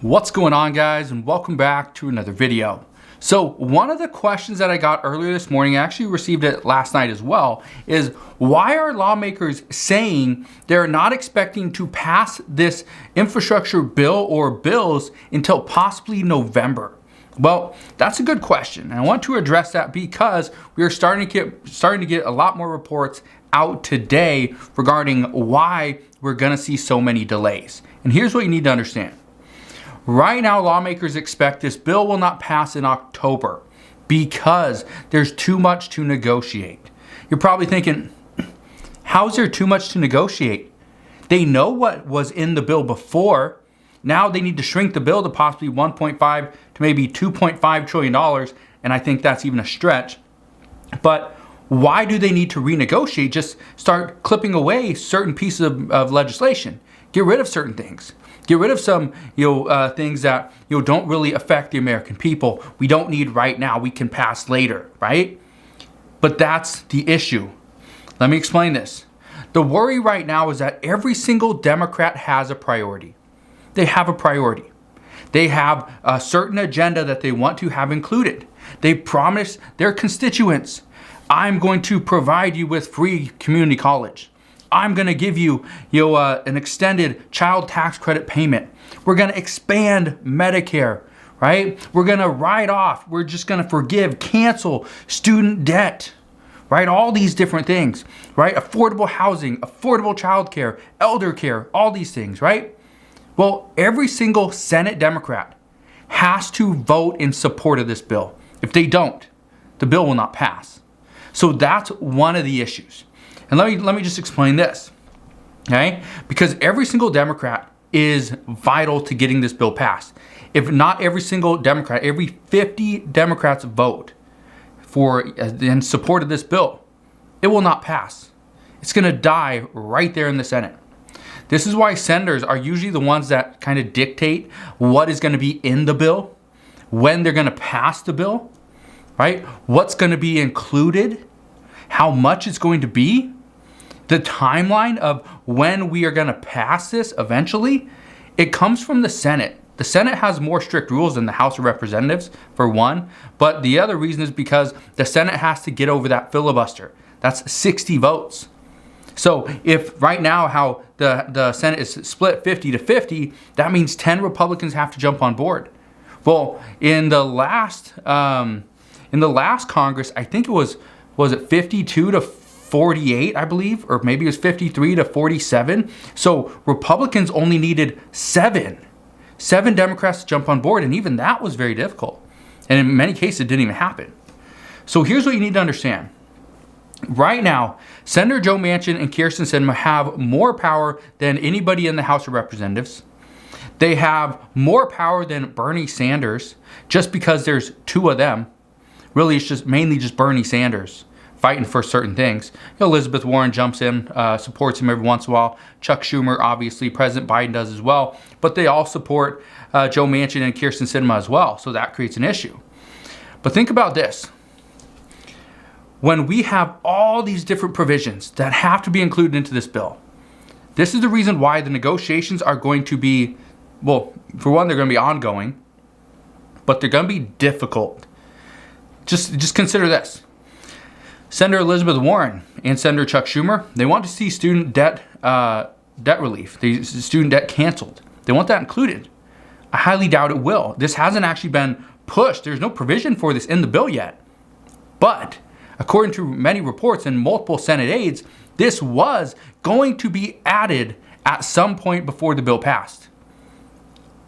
What's going on, guys, and welcome back to another video. So one of the questions that I got earlier this morning, I actually received it last night as well, is why are lawmakers saying they're not expecting to pass this infrastructure bill or bills until possibly November? Well, that's a good question, and I want to address that because we are starting to get a lot more reports out today regarding why we're going to see so many delays. And here's what you need to understand. Right now, lawmakers expect this bill will not pass in October because there's too much to negotiate. You're probably thinking, how is there too much to negotiate? They know what was in the bill before. Now they need to shrink the bill to possibly 1.5 to maybe $2.5 trillion, and I think that's even a stretch. But why do they need to renegotiate? Just start clipping away certain pieces of legislation. Get rid of certain things. Get rid of some things that don't really affect the American people. We don't need right now. We can pass later, right? But that's the issue. Let me explain this. The worry right now is that every single Democrat has a priority. They have a priority. They have a certain agenda that they want to have included. They promise their constituents, I'm going to provide you with free community college. I'm going to give you, an extended child tax credit payment. We're going to expand Medicare, right? We're going to write off. We're just going to forgive, cancel student debt, right? All these different things, right? Affordable housing, affordable childcare, elder care, all these things, right? Well, every single Senate Democrat has to vote in support of this bill. If they don't, the bill will not pass. So that's one of the issues. And let me just explain this, okay? Because every single Democrat is vital to getting this bill passed. If not every single Democrat, every 50 Democrats vote in support of this bill, it will not pass. It's going to die right there in the Senate. This is why senators are usually the ones that kind of dictate what is going to be in the bill, when they're going to pass the bill, right? What's going to be included, how much it's going to be. The timeline of when we are going to pass this eventually, it comes from the Senate. The Senate has more strict rules than the House of Representatives, for one. But the other reason is because the Senate has to get over that filibuster. That's 60 votes. So if right now how the Senate is split 50-50, that means 10 Republicans have to jump on board. Well, in the last Congress, I think it was it 52-48, I believe, or maybe it was 53-47. So Republicans only needed seven Democrats to jump on board, and even that was very difficult. And in many cases, it didn't even happen. So here's what you need to understand. Right now, Senator Joe Manchin and Kyrsten Sinema have more power than anybody in the House of Representatives. They have more power than Bernie Sanders, just because there's two of them. Really, it's just mainly just Bernie Sanders fighting for certain things. Elizabeth Warren jumps in, supports him every once in a while. Chuck Schumer, obviously, President Biden does as well. But they all support Joe Manchin and Kyrsten Sinema as well, so that creates an issue. But think about this. When we have all these different provisions that have to be included into this bill, this is the reason why the negotiations are going to be, well, for one, they're going to be ongoing, but they're going to be difficult. Just consider this. Senator Elizabeth Warren and Senator Chuck Schumer, they want to see student debt relief, the student debt canceled. They want that included. I highly doubt it will. This hasn't actually been pushed. There's no provision for this in the bill yet. But according to many reports and multiple Senate aides, this was going to be added at some point before the bill passed.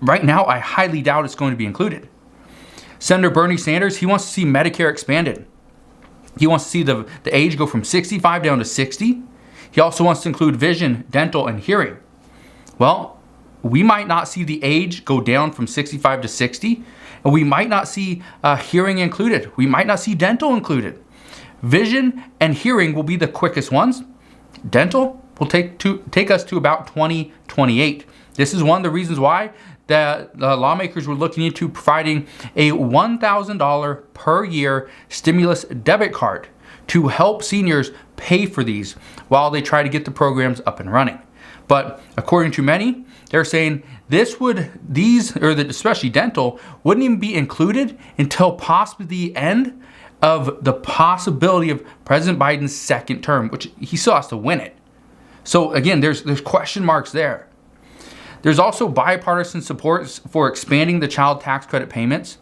Right now, I highly doubt it's going to be included. Senator Bernie Sanders, he wants to see Medicare expanded. He wants to see the age go from 65 down to 60. He also wants to include vision, dental, and hearing. Well, we might not see the age go down from 65 to 60, and we might not see hearing included. We might not see dental included. Vision and hearing will be the quickest ones. Dental will take us to about 2028. This is one of the reasons why the lawmakers were looking into providing a $1,000 per year stimulus debit card to help seniors pay for these while they try to get the programs up and running. But according to many, they're saying especially dental, wouldn't even be included until possibly the end of the possibility of President Biden's second term, which he still has to win it. So again, there's question marks there. There's also bipartisan support for expanding the child tax credit payments.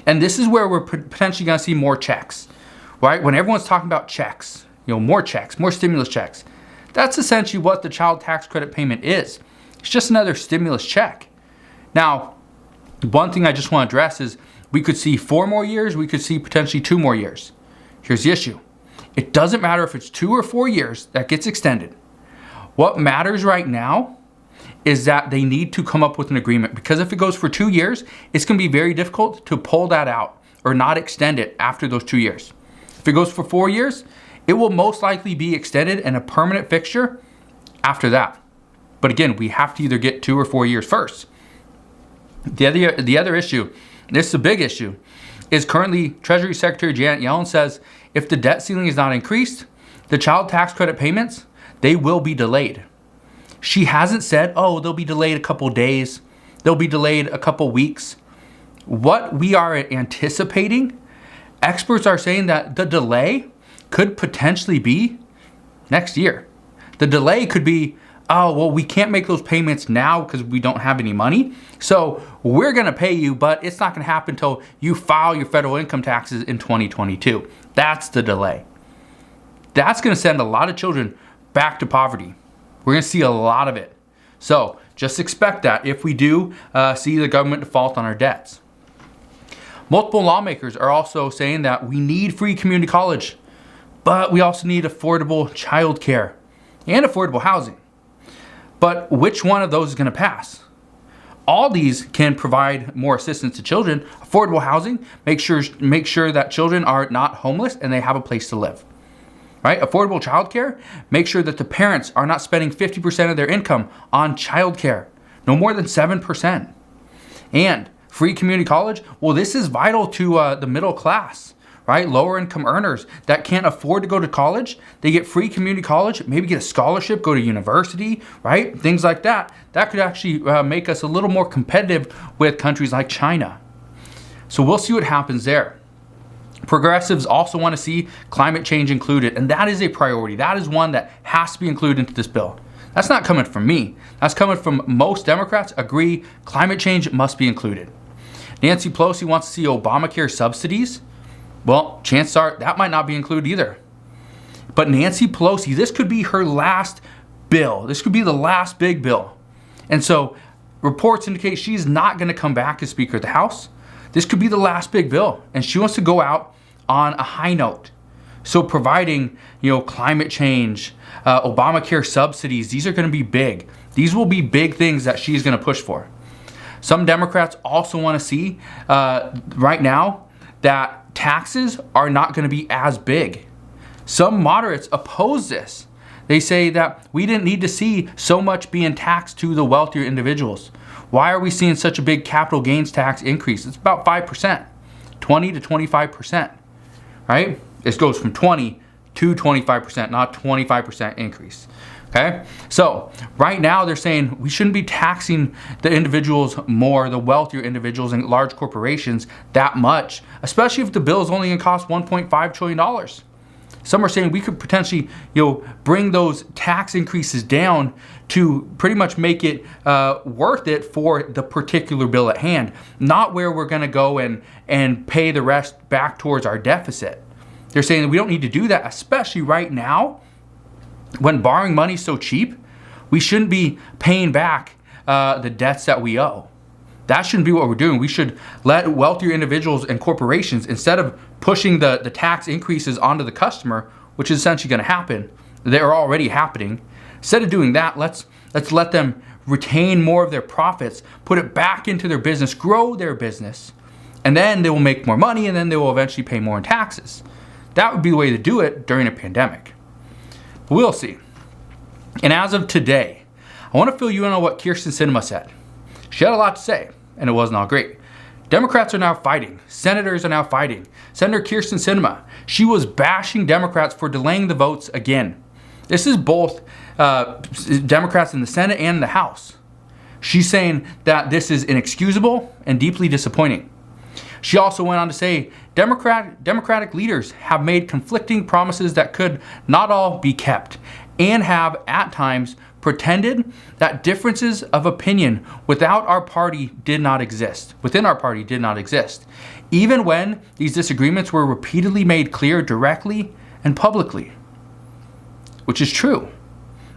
And this is where we're potentially going to see more checks, right? When everyone's talking about checks, more checks, more stimulus checks. That's essentially what the child tax credit payment is. It's just another stimulus check. Now, one thing I just want to address is we could see 4 more years, we could see potentially 2 more years. Here's the issue. It doesn't matter if it's 2 or 4 years that gets extended. What matters right now is that they need to come up with an agreement, because if it goes for 2 years, it's going to be very difficult to pull that out or not extend it after those 2 years. If it goes for 4 years, it will most likely be extended and a permanent fixture after that. But again, we have to either get 2 or 4 years first. The other issue, and this is a big issue, is currently Treasury Secretary Janet Yellen says if the debt ceiling is not increased, the child tax credit payments, they will be delayed. She hasn't said, they'll be delayed a couple days, they'll be delayed a couple weeks. What we are anticipating, experts are saying that the delay could potentially be next year. The delay could be, we can't make those payments now because we don't have any money. So we're going to pay you, but it's not going to happen until you file your federal income taxes in 2022. That's the delay. That's going to send a lot of children back to poverty. We're going to see a lot of it. So just expect that if we do see the government default on our debts. Multiple lawmakers are also saying that we need free community college, but we also need affordable child care and affordable housing. But which one of those is going to pass? All these can provide more assistance to children. Affordable housing, make sure that children are not homeless and they have a place to live. Right? Affordable childcare, make sure that the parents are not spending 50% of their income on childcare, no more than 7%. And free community college, this is vital to the middle class, right? Lower income earners that can't afford to go to college, they get free community college, maybe get a scholarship, go to university, right? Things like that. That could actually make us a little more competitive with countries like China. So we'll see what happens there. Progressives also want to see climate change included, and that is a priority. That is one that has to be included into this bill. That's not coming from me. That's coming from most Democrats agree climate change must be included. Nancy Pelosi wants to see Obamacare subsidies. Well, chances are that might not be included either. But Nancy Pelosi, this could be her last bill. This could be the last big bill. And so reports indicate she's not going to come back as Speaker of the House. This could be the last big bill, and she wants to go out on a high note. So providing, climate change, Obamacare subsidies, these are going to be big. These will be big things that she's going to push for. Some Democrats also want to see right now that taxes are not going to be as big. Some moderates oppose this. They say that we didn't need to see so much being taxed to the wealthier individuals. Why are we seeing such a big capital gains tax increase? It's about 5%, 20 to 25%, right? This goes from 20 to 25%, not 25% increase, okay? So right now they're saying we shouldn't be taxing the individuals more, the wealthier individuals and large corporations that much, especially if the bill is only gonna cost $1.5 trillion. Some are saying we could potentially, bring those tax increases down to pretty much make it worth it for the particular bill at hand, not where we're going to go and pay the rest back towards our deficit. They're saying that we don't need to do that, especially right now when borrowing money is so cheap. We shouldn't be paying back the debts that we owe. That shouldn't be what we're doing. We should let wealthier individuals and corporations, instead of pushing the tax increases onto the customer, which is essentially going to happen, they're already happening. Instead of doing that, let's let them retain more of their profits, put it back into their business, grow their business, and then they will make more money, and then they will eventually pay more in taxes. That would be the way to do it during a pandemic. But we'll see. And as of today, I want to fill you in on what Kyrsten Sinema said. She had a lot to say, and it wasn't all great. Democrats are now fighting. Senators are now fighting. Senator Kyrsten Sinema, she was bashing Democrats for delaying the votes again. This is both Democrats in the Senate and the House. She's saying that this is inexcusable and deeply disappointing. She also went on to say, Democratic leaders have made conflicting promises that could not all be kept, and have at times pretended that differences of opinion within our party did not exist, even when these disagreements were repeatedly made clear directly and publicly. Which is true,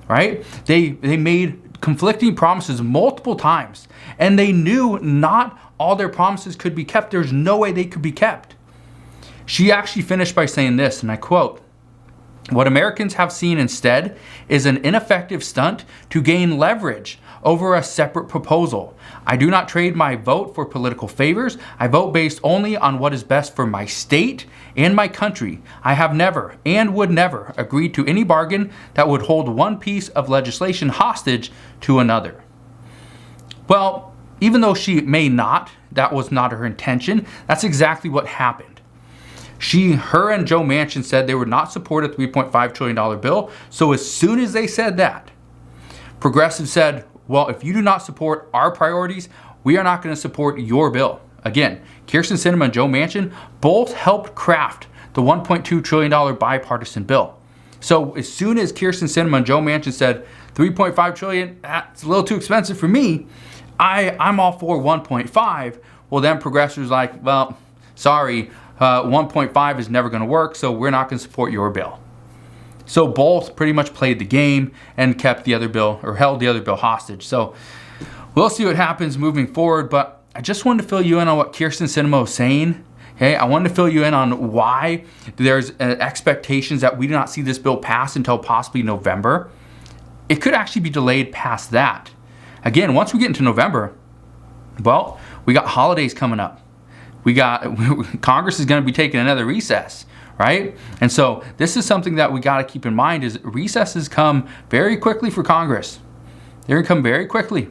right? They made conflicting promises multiple times, and they knew not all their promises could be kept. There's no way they could be kept. She actually finished by saying this, and I quote, "What Americans have seen instead is an ineffective stunt to gain leverage over a separate proposal. I do not trade my vote for political favors. I vote based only on what is best for my state and my country. I have never and would never agree to any bargain that would hold one piece of legislation hostage to another." Well, even though she may not, that was not her intention, that's exactly what happened. Her and Joe Manchin said they would not support a $3.5 trillion bill. So as soon as they said that, progressives said, well, if you do not support our priorities, we are not going to support your bill. Again, Kyrsten Sinema and Joe Manchin both helped craft the $1.2 trillion bipartisan bill. So as soon as Kyrsten Sinema and Joe Manchin said, $3.5 trillion, that's a little too expensive for me, I'm all for 1.5. Well, then progressives like, well, sorry, 1.5 is never going to work, so we're not going to support your bill. So both pretty much played the game and kept the other bill, or held the other bill hostage. So we'll see what happens moving forward, but I just wanted to fill you in on what Kyrsten Sinema was saying. Okay, I wanted to fill you in on why there's expectations that we do not see this bill pass until possibly November. It could actually be delayed past that. Again, once we get into November, well, we got holidays coming up. Congress is going to be taking another recess, right? And so this is something that we got to keep in mind is recesses come very quickly for Congress. They're going to come very quickly.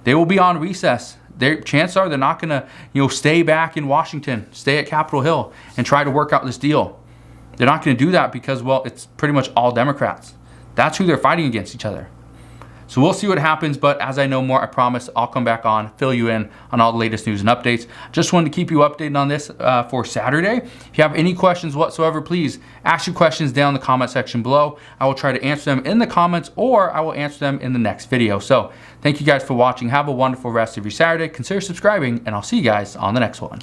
They will be on recess. Chances are they're not going to, stay back in Washington, stay at Capitol Hill and try to work out this deal. They're not going to do that because, well, it's pretty much all Democrats. That's who they're fighting against each other. So we'll see what happens, but as I know more, I promise I'll come back on, fill you in on all the latest news and updates. Just wanted to keep you updated on this for Saturday. If you have any questions whatsoever, please ask your questions down in the comment section below. I will try to answer them in the comments, or I will answer them in the next video. So thank you guys for watching. Have a wonderful rest of your Saturday. Consider subscribing, and I'll see you guys on the next one.